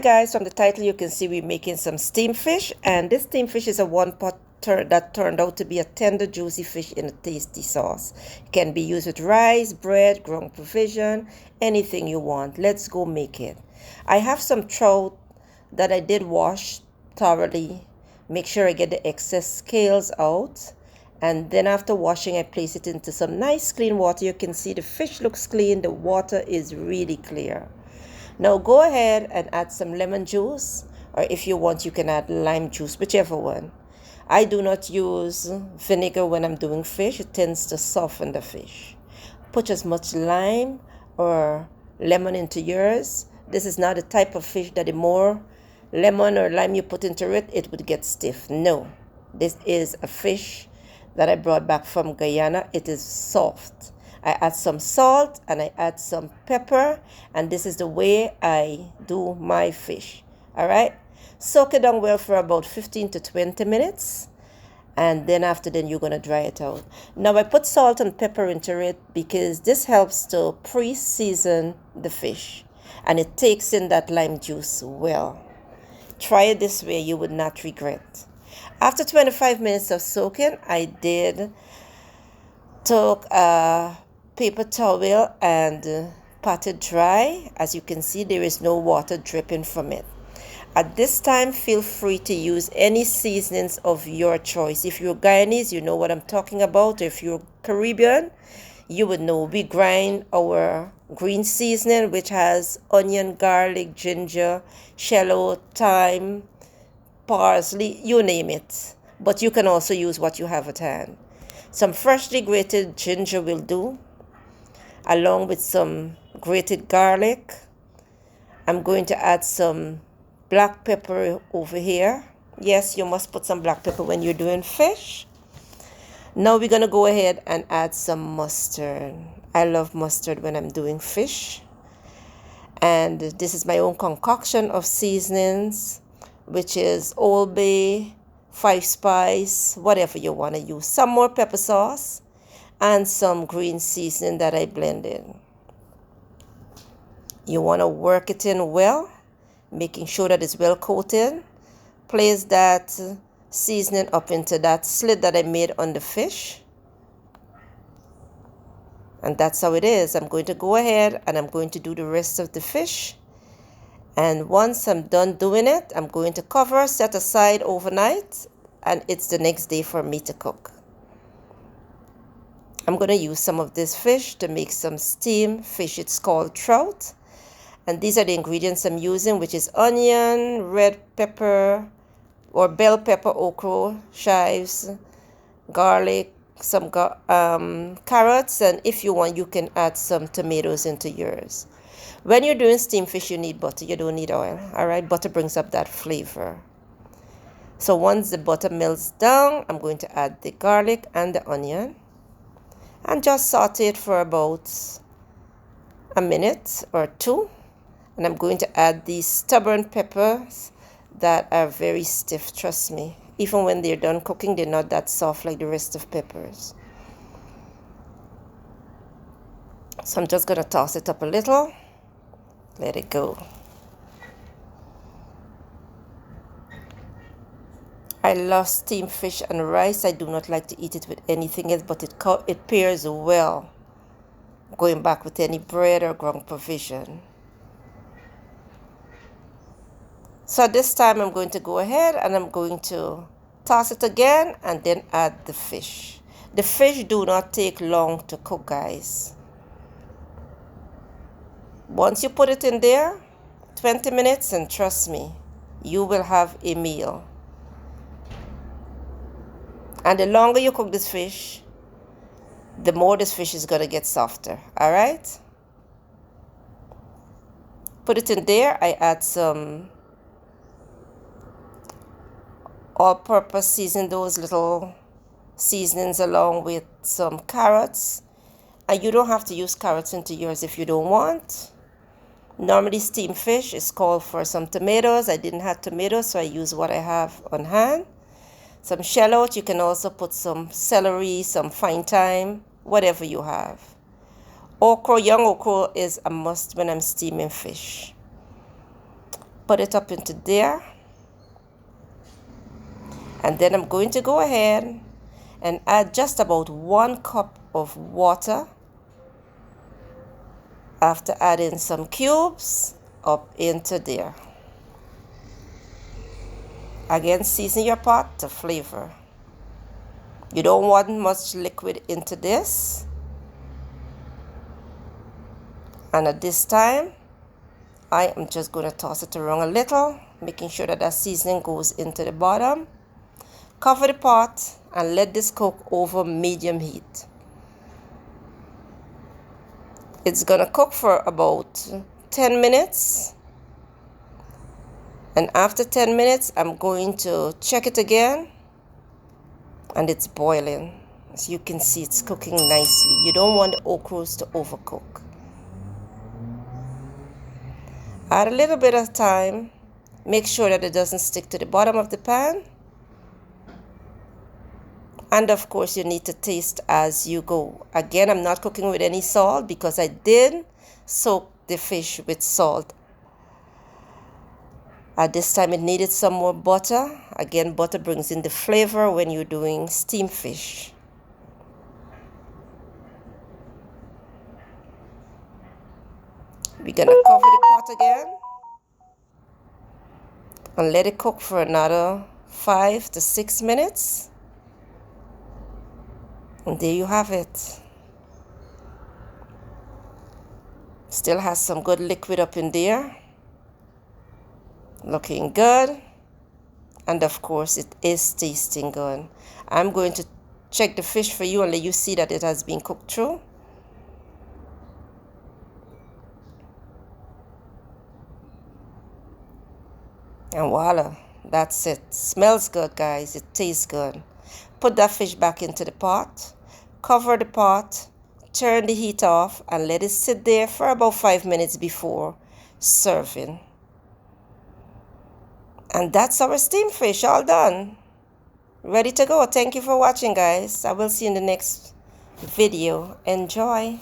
guys, from the title you can see we're making some steamed fish, and this steamed fish is a one pot that turned out to be a tender juicy fish in a tasty sauce. It can be used with rice, bread, ground provision, anything you want. Let's go make it. I have some trout that I did wash thoroughly. Make sure I get the excess scales out, and then after washing I place it into some nice clean water. You can see the fish looks clean, the water is really clear. Now go ahead and add some lemon juice, or if you want you can add lime juice, whichever one. I do not use vinegar when I'm doing fish. It tends to soften the fish. Put as much lime or lemon into yours. This is not a type of fish that the more lemon or lime you put into it, it would get stiff. No, this is a fish that I brought back from Guyana. It is soft. I add some salt and I add some pepper, and this is the way I do my fish. All right, soak it down well for about 15 to 20 minutes, and then after then you're going to dry it out. Now I put salt and pepper into it because this helps to pre-season the fish, and it takes in that lime juice well. Try it this way, you would not regret. After 25 minutes of soaking, I took a paper towel and pat it dry. As you can see, there is no water dripping from it. At this time, feel free to use any seasonings of your choice. If you're Guyanese, you know what I'm talking about. If you're Caribbean, you would know we grind our green seasoning, which has onion, garlic, ginger, shallot, thyme, parsley, you name it. But you can also use what you have at hand. Some freshly grated ginger will do, along with some grated garlic. I'm going to add some black pepper over here. Yes, you must put some black pepper when you're doing fish. Now we're going to go ahead and add some mustard. I love mustard when I'm doing fish. And this is my own concoction of seasonings, which is Old Bay, 5 spice, whatever you want to use. Some more pepper sauce and some green seasoning that I blended. You want to work it in well, making sure that it's well coated. Place that seasoning up into that slit that I made on the fish. And that's how it is. I'm going to go ahead and I'm going to do the rest of the fish. And once I'm done doing it, I'm going to cover, set aside overnight, and it's the next day for me to cook. I'm going to use some of this fish to make some steamed fish. It's called trout. And these are the ingredients I'm using, which is onion, red pepper, or bell pepper, okra, chives, garlic, some carrots, and if you want, you can add some tomatoes into yours. When you're doing steamed fish, you need butter. You don't need oil. All right, butter brings up that flavor. So once the butter melts down, I'm going to add the garlic and the onion and just saute it for about a minute or two. And I'm going to add these stubborn peppers that are very stiff, trust me. Even when they're done cooking, they're not that soft like the rest of peppers. So I'm just going to toss it up a little. Let it go. I love steamed fish and rice. I do not like to eat it with anything else, but it pairs well going back with any bread or ground provision. So this time I'm going to go ahead and I'm going to toss it again and then add the fish. The fish do not take long to cook, guys. Once you put it in there, 20 minutes, and trust me, you will have a meal. And the longer you cook this fish, the more this fish is going to get softer. All right? Put it in there. I add some all-purpose season, those little seasonings, along with some carrots. And you don't have to use carrots into yours if you don't want. Normally steamed fish is called for some tomatoes. I didn't have tomatoes, so I use what I have on hand. Some shallot. You can also put some celery, some fine thyme, whatever you have. Okra, young okra is a must when I'm steaming fish. Put it up into there. And then I'm going to go ahead and add just about 1 cup of water after adding some cubes up into there. Again, season your pot to flavor. You don't want much liquid into this. And at this time, I am just going to toss it around a little, making sure that seasoning goes into the bottom. Cover the pot and let this cook over medium heat. It's going to cook for about 10 minutes. And after 10 minutes, I'm going to check it again. And it's boiling. As you can see, it's cooking nicely. You don't want the okras to overcook. Add a little bit of time. Make sure that it doesn't stick to the bottom of the pan. And of course, you need to taste as you go. Again, I'm not cooking with any salt because I did soak the fish with salt. At this time, it needed some more butter. Again, butter brings in the flavor when you're doing steamed fish. We're going to cover the pot again and let it cook for another 5 to 6 minutes. And there you have it. Still has some good liquid up in there. Looking good. And of course, it is tasting good. I'm going to check the fish for you and let you see that it has been cooked through. And voila, that's it. Smells good, guys. It tastes good. Put that fish back into the pot. Cover the pot. Turn the heat off and let it sit there for about 5 minutes before serving. And that's our steamed fish all done. Ready to go. Thank you for watching, guys. I will see you in the next video. Enjoy.